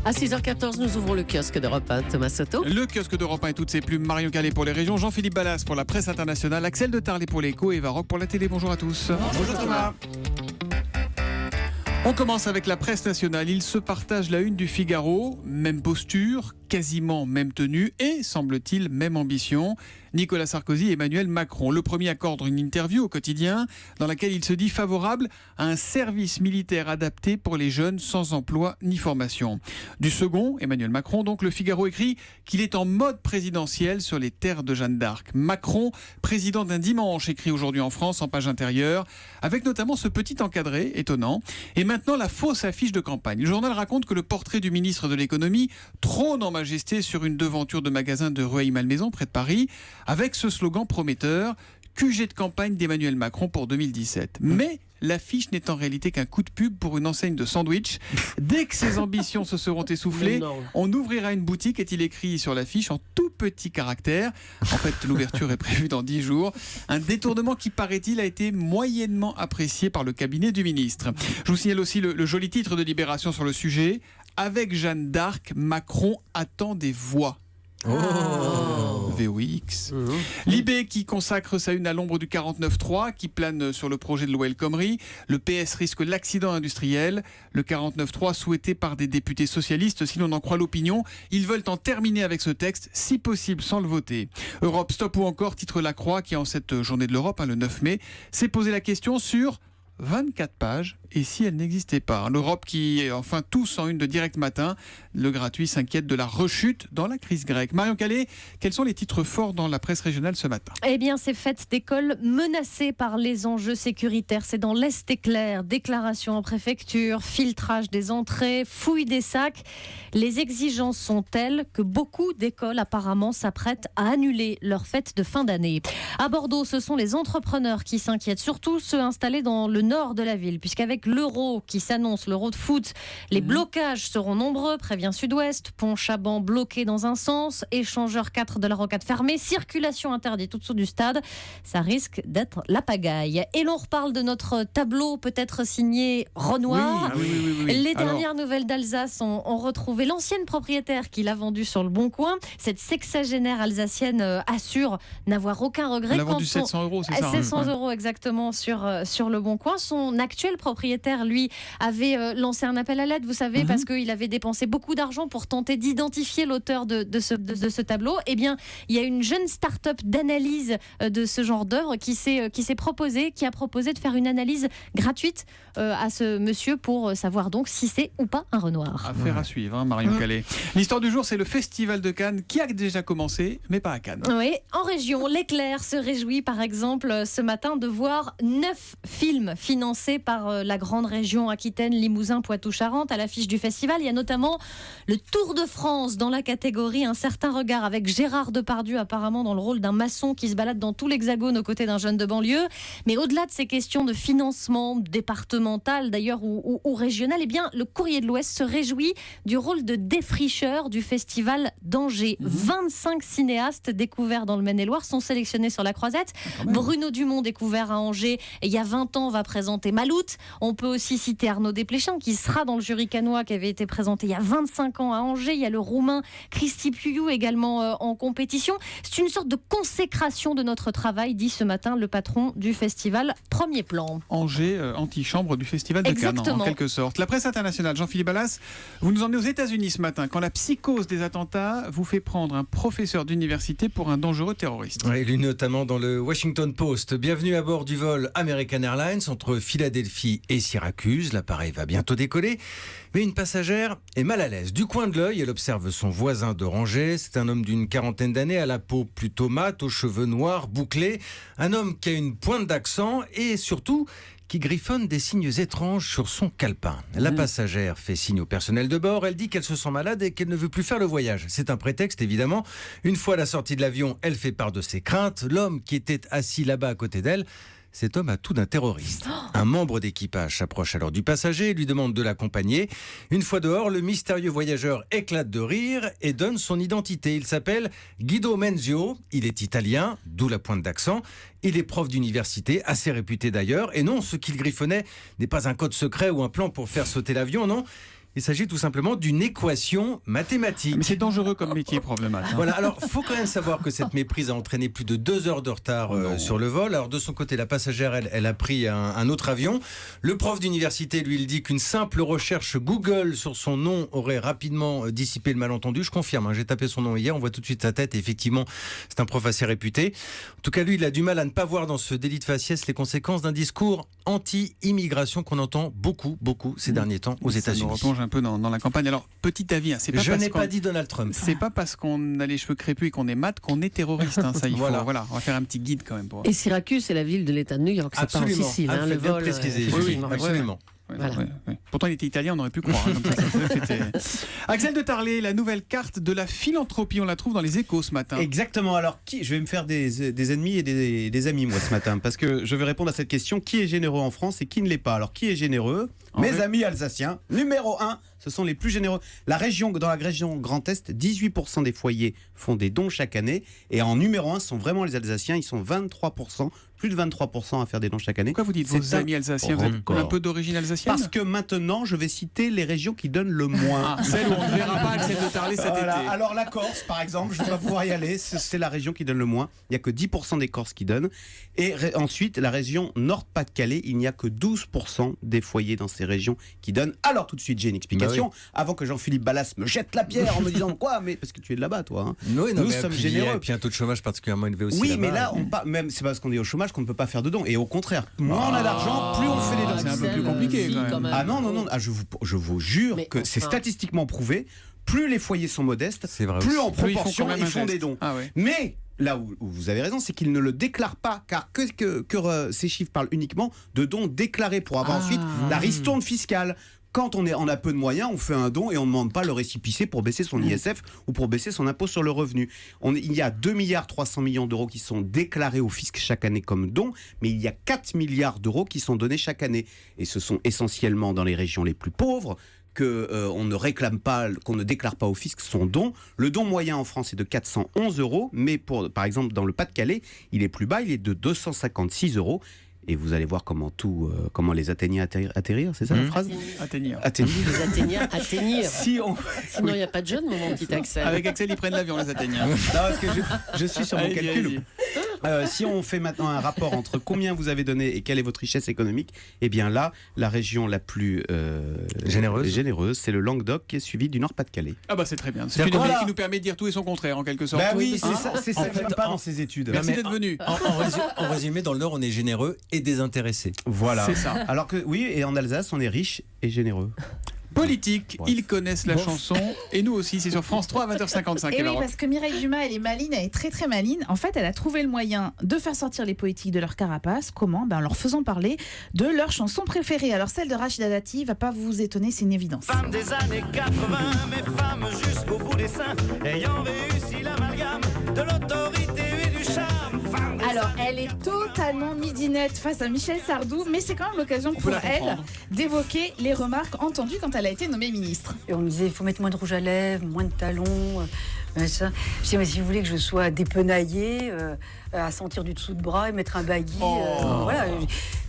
À 6h14, nous ouvrons le kiosque d'Europe 1. Thomas Soto. Le kiosque d'Europe 1 et toutes ses plumes. Marion Calais pour les régions, Jean-Philippe Ballas pour la presse internationale, Axel de Tarlet pour l'écho et Eva Rock pour la télé. Bonjour à tous. Bonjour Thomas. On commence avec la presse nationale. Ils se partagent la une du Figaro. Même posture, quasiment même tenue et, semble-t-il, même ambition. Nicolas Sarkozy et Emmanuel Macron. Le premier accorde une interview au quotidien dans laquelle il se dit favorable à un service militaire adapté pour les jeunes sans emploi ni formation. Du second, Emmanuel Macron, donc, le Figaro écrit qu'il est en mode présidentiel sur les terres de Jeanne d'Arc. Macron, président d'un dimanche, écrit aujourd'hui en France en page intérieure, avec notamment ce petit encadré étonnant. Et maintenant, la fausse affiche de campagne. Le journal raconte que le portrait du ministre de l'économie trône en majesté sur une devanture de magasin de Rueil-Malmaison, près de Paris, avec ce slogan prometteur « QG de campagne d'Emmanuel Macron pour 2017 ». Mais l'affiche n'est en réalité qu'un coup de pub pour une enseigne de sandwich. Dès que ses ambitions se seront essoufflées, on ouvrira une boutique, est-il écrit sur l'affiche en tout petits caractères. En fait, l'ouverture est prévue dans 10 jours. Un détournement qui, paraît-il, a été moyennement apprécié par le cabinet du ministre. Je vous signale aussi le joli titre de Libération sur le sujet. Avec Jeanne d'Arc, Macron attend des voix. VOX. Libé qui consacre sa une à l'ombre du 49.3 qui plane sur le projet de loi El Khomri. Le PS risque l'accident industriel. Le 49.3 souhaité par des députés socialistes, si l'on en croit l'opinion. Ils veulent en terminer avec ce texte, si possible sans le voter. Europe Stop ou encore titre La Croix qui, en cette journée de l'Europe, le 9 mai, s'est posé la question sur 24 pages, et si elle n'existait pas. L'Europe qui est enfin tous en une de Direct Matin. Le gratuit s'inquiète de la rechute dans la crise grecque. Marion Calais, quels sont les titres forts dans la presse régionale ce matin ? Eh bien, c'est fête d'école menacée par les enjeux sécuritaires. C'est dans l'Est éclair, déclaration en préfecture, filtrage des entrées, fouille des sacs. Les exigences sont telles que beaucoup d'écoles apparemment s'apprêtent à annuler leur fête de fin d'année. À Bordeaux, ce sont les entrepreneurs qui s'inquiètent, surtout ceux installés dans le nord de la ville, puisqu'avec l'euro qui s'annonce, l'euro de foot, les blocages seront nombreux, prévient Sud-Ouest, pont Chaban bloqué dans un sens, échangeur 4 de la Rocade fermé, circulation interdite au-dessous du stade, ça risque d'être la pagaille. Et l'on reparle de notre tableau peut-être signé Renoir. Oui. Les dernières nouvelles d'Alsace ont retrouvé l'ancienne propriétaire qui l'a vendu sur le Bon Coin. Cette sexagénaire alsacienne assure n'avoir aucun regret. Elle a vendu 700 €, c'est ça 700 € exactement sur le Bon Coin. Son actuel propriétaire, lui, avait lancé un appel à l'aide, vous savez, parce qu'il avait dépensé beaucoup d'argent pour tenter d'identifier l'auteur de ce tableau. Eh bien, il y a une jeune start-up d'analyse de ce genre d'œuvre qui a proposé de faire une analyse gratuite à ce monsieur pour savoir donc si c'est ou pas un Renoir. Affaire à suivre, Marion Calais. L'histoire du jour, c'est le Festival de Cannes qui a déjà commencé, mais pas à Cannes. Oui, en région, l'Éclair se réjouit par exemple ce matin de voir 9 films financés par la grande région Aquitaine, Limousin, Poitou-Charentes. À l'affiche du festival, il y a notamment le Tour de France dans la catégorie Un certain regard avec Gérard Depardieu apparemment dans le rôle d'un maçon qui se balade dans tout l'Hexagone aux côtés d'un jeune de banlieue. Mais au-delà de ces questions de financement départemental d'ailleurs ou régional, eh bien le Courrier de l'Ouest se réjouit du rôle de défricheur du festival d'Angers. 25 cinéastes découverts dans le Maine-et-Loire sont sélectionnés sur la croisette. Bruno Dumont, découvert à Angers il y a 20 ans, va présenter Maloute. On peut aussi citer Arnaud Desplechin qui sera dans le jury cannois qui avait été présenté il y a 25 ans à Angers. Il y a le Roumain Cristi Puiu également en compétition. C'est une sorte de consécration de notre travail, dit ce matin le patron du festival Premier Plan. Angers, antichambre du Festival de Cannes, en quelque sorte. La presse internationale, Jean-Philippe Ballas, vous nous emmenez aux États-Unis ce matin, quand la psychose des attentats vous fait prendre un professeur d'université pour un dangereux terroriste. Oui, lui notamment dans le Washington Post. Bienvenue à bord du vol American Airlines entre Philadelphie et Syracuse. L'appareil va bientôt décoller, mais une passagère est mal à l'aise. Du coin de l'œil, elle observe son voisin de rangée. C'est un homme d'une quarantaine d'années, à la peau plutôt mate, aux cheveux noirs, bouclés. Un homme qui a une pointe d'accent et surtout qui griffonne des signes étranges sur son calepin. La passagère fait signe au personnel de bord. Elle dit qu'elle se sent malade et qu'elle ne veut plus faire le voyage. C'est un prétexte, évidemment. Une fois à la sortie de l'avion, elle fait part de ses craintes. L'homme qui était assis là-bas à côté d'elle, cet homme a tout d'un terroriste. Un membre d'équipage s'approche alors du passager et lui demande de l'accompagner. Une fois dehors, le mystérieux voyageur éclate de rire et donne son identité. Il s'appelle Guido Menzio, il est italien, d'où la pointe d'accent. Il est prof d'université, assez réputé d'ailleurs. Et non, ce qu'il griffonnait n'est pas un code secret ou un plan pour faire sauter l'avion, non. Il s'agit tout simplement d'une équation mathématique. Mais c'est dangereux comme métier, prof de maths. Hein. Voilà, alors il faut quand même savoir que cette méprise a entraîné plus de 2 heures de retard sur le vol. Alors de son côté, la passagère, elle a pris un autre avion. Le prof d'université, lui, il dit qu'une simple recherche Google sur son nom aurait rapidement dissipé le malentendu. Je confirme, hein, j'ai tapé son nom hier, on voit tout de suite sa tête et effectivement, c'est un prof assez réputé. En tout cas, lui, il a du mal à ne pas voir dans ce délit de faciès les conséquences d'un discours anti-immigration qu'on entend beaucoup ces derniers temps aux États-Unis. Ça nous replonge un peu dans la campagne. Alors, petit avis, hein, c'est pas Je parce n'ai qu'on- pas dit Donald Trump. C'est pas parce qu'on a les cheveux crépus et qu'on est mat qu'on est terroriste. Hein, ça, il faut, Voilà. voilà, on va faire un petit guide quand même. Pour... Et Syracuse, c'est la ville de l'État de New York, c'est pas en Absolument. Sicile. Ah, Le faites bien de vol, préciser. effectivement. Oui, Absolument. Ouais, Voilà. ouais. Pourtant, il était italien, on aurait pu croire. Hein, comme ça, c'était- Axel de Tarlé, la nouvelle carte de la philanthropie, on la trouve dans les Échos ce matin. Exactement. Alors, je vais me faire des ennemis et des amis, moi, ce matin, parce que je vais répondre à cette question. Qui est généreux en France et qui ne l'est pas? Alors, qui est généreux? Mes amis alsaciens, numéro 1, ce sont les plus généreux. Dans la région Grand Est, 18% des foyers font des dons chaque année. Et en numéro 1, ce sont vraiment les Alsaciens. Ils sont 23%, plus de 23% à faire des dons chaque année. Pourquoi vous dites C'est vos amis alsaciens? Vous êtes record. un peu d'origine alsacienne? Parce que maintenant, je vais citer les régions qui donnent le moins. Ah, celle où on ne verra pas Axel de Tarlé cet Voilà. été. Alors la Corse, par exemple, je ne vais pas pouvoir y aller. C'est la région qui donne le moins. Il n'y a que 10% des Corses qui donnent. Et ensuite, la région Nord-Pas-de-Calais, il n'y a que 12% des foyers dans ces régions qui donnent. Alors tout de suite, j'ai une explication. Avant que Jean-Philippe Ballas me jette la pierre en me disant quoi? Mais parce que tu es de là-bas, toi. Hein. Oui, non, Nous mais sommes puis, généreux. Et puis un taux de chômage particulièrement élevé aussi. Oui, là-bas. mais là, même c'est parce qu'on est au chômage qu'on ne peut pas faire de dons. Et au contraire, moins on a d'argent, plus on fait des dons. C'est un peu Axel, plus compliqué, si, quand même. Ah non. Ah, je vous jure Mais que c'est enfin. statistiquement prouvé. Plus les foyers sont modestes, C'est vrai plus aussi. en Plus proportion quand même ils un font geste. des dons. Ah ouais. Mais là où vous avez raison, c'est qu'ils ne le déclarent pas, car ces chiffres parlent uniquement de dons déclarés pour avoir ensuite la ristourne fiscale. Quand on a peu de moyens, on fait un don et on ne demande pas le récépissé pour baisser son ISF ou pour baisser son impôt sur le revenu. Il y a 2,3 milliards d'euros qui sont déclarés au fisc chaque année comme dons, mais il y a 4 milliards d'euros qui sont donnés chaque année. Et ce sont essentiellement dans les régions les plus pauvres qu'on ne réclame pas, qu'on ne déclare pas au fisc son don. Le don moyen en France est de 411 euros, mais par exemple dans le Pas-de-Calais, il est plus bas, il est de 256 euros. Et vous allez voir comment les Athéniens atterrir, c'est ça la phrase? Atteignir. Athéniens. Les Athéniens, atteignir. Sinon, il n'y a pas de jeune, mon petit Axel. Avec Axel, ils prennent l'avion, les Athéniens. Non, parce que je suis sur mon Allez-y, calcul. allez-y. Si on fait maintenant un rapport entre combien vous avez donné et quelle est votre richesse économique, eh bien là, la région la plus généreuse, c'est le Languedoc qui est suivi du Nord-Pas-de-Calais. Ah bah c'est très bien. C'est C'est-à-dire une que idée voilà. qui nous permet de dire tout et son contraire, en quelque sorte. Bah oui, mais c'est ça en que fait, j'aime pas dans ces études. Merci mais d'être venu. En résumé, dans le Nord, on est généreux et désintéressé. Voilà. C'est ça. Alors que oui, et en Alsace, on est riche et généreux. Politique, Bref. ils connaissent la chanson et nous aussi, c'est sur France 3 à 20h55. Et oui, Alors, parce que Mireille Dumas, elle est maline, elle est très très maline. En fait, elle a trouvé le moyen de faire sortir les politiques de leur carapace. Comment? En leur faisant parler de leur chanson préférée. Alors celle de Rachida Dati va pas vous étonner, c'est une évidence. Femme des années 80, mais femme jusqu'au bout des seins, ayant réussi l'amalgame de l'autorité et du charme. Femme des Alors, elle est totalement midinette face à Michel Sardou, mais c'est quand même l'occasion peut pour la elle comprendre. d'évoquer les remarques entendues quand elle a été nommée ministre. Et on me disait, il faut mettre moins de rouge à lèvres, moins de talons. Ça. Je disais, mais si vous voulez que je sois dépenaillée, à sentir du dessous de bras et mettre un baggy, voilà.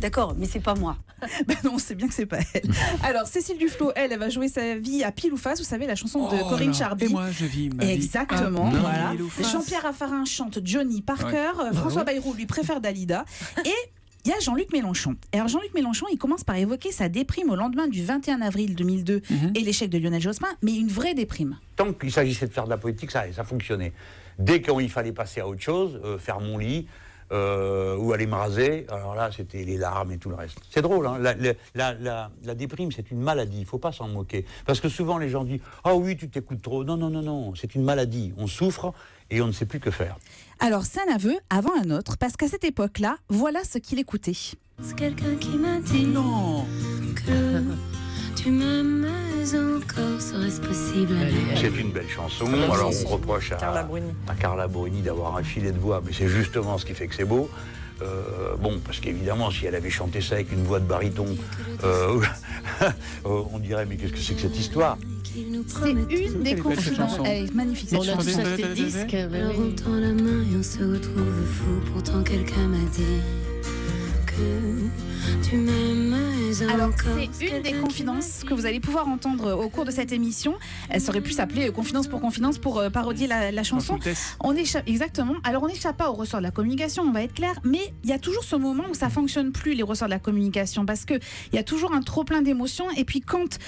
D'accord, mais c'est pas moi. Ben non, on sait bien que c'est pas elle. Alors, Cécile Duflot, elle va jouer sa vie à pile ou face. Vous savez, la chanson de Corinne Charby. Et moi, je vis ma vie. Exactement, Ah, voilà. pile ou face. Jean-Pierre Raffarin chante Johnny Parker, François Bayrou lui préfère Dalida, et il y a Jean-Luc Mélenchon. Alors Jean-Luc Mélenchon, il commence par évoquer sa déprime au lendemain du 21 avril 2002 et l'échec de Lionel Jospin, mais une vraie déprime. Tant qu'il s'agissait de faire de la politique, ça fonctionnait. Dès qu'il fallait passer à autre chose, faire mon lit, ou aller me raser, alors là, c'était les larmes et tout le reste. C'est drôle, hein, la déprime, c'est une maladie, il ne faut pas s'en moquer. Parce que souvent, les gens disent « Ah oui, tu t'écoutes trop ». Non, c'est une maladie. On souffre et on ne sait plus que faire. Alors c'est un aveu avant un autre, parce qu'à cette époque-là, voilà ce qu'il écoutait. C'est quelqu'un qui m'a dit Non. que tu m'aimes encore, serait-ce possible? C'est une belle chanson. Alors on reproche à Carla Bruni d'avoir un filet de voix, mais c'est justement ce qui fait que c'est beau. Bon, parce qu'évidemment, si elle avait chanté ça avec une voix de baryton, on dirait, mais qu'est-ce que c'est que cette histoire? C'est une des Elle est belle, cette confidences. chanson. Elle est magnifique. On cette a tous chanson. acheté le disque. Alors on tend la main et on se retrouve fou. Pourtant quelqu'un m'a dit que tu m'aimes Alors, encore. c'est une des confidences que vous allez pouvoir entendre au cours de cette émission. Elle serait plus appelée Confidence pour parodier la chanson. On échappe, exactement. Alors, on n'échappe pas au ressort de la communication, on va être clair, mais il y a toujours ce moment où ça fonctionne plus, les ressorts de la communication, parce qu'il y a toujours un trop plein d'émotions. Et puis, quand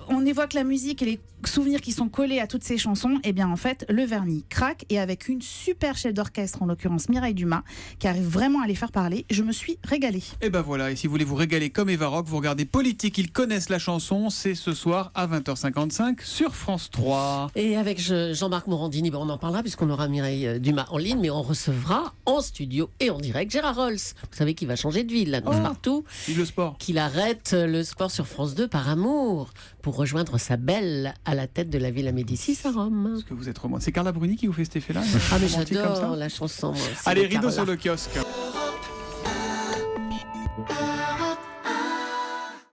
on évoque la musique et les souvenirs qui sont collés à toutes ces chansons, eh bien, en fait, le vernis craque. Et avec une super chef d'orchestre, en l'occurrence Mireille Dumas, qui arrive vraiment à les faire parler, je me suis régalée. Et ben voilà, et si vous voulez vous régaler comme Eva Rock, vous regardez Politique, ils connaissent la chanson, c'est ce soir à 20h55 sur France 3. Et avec Jean-Marc Morandini, on en parlera puisqu'on aura Mireille Dumas en ligne, mais on recevra en studio et en direct Gérard Rolls. Vous savez qu'il va changer de ville, là, partout. Vive le sport. Qu'il arrête le sport sur France 2 par amour pour rejoindre sa belle à la tête de la Villa Médicis à Rome. Est-ce que vous êtes romantique? C'est Carla Bruni qui vous fait cet effet-là? Ah mais Romantique comme ça j'adore la chanson. Moi, Allez, de rideau Carla. sur le kiosque.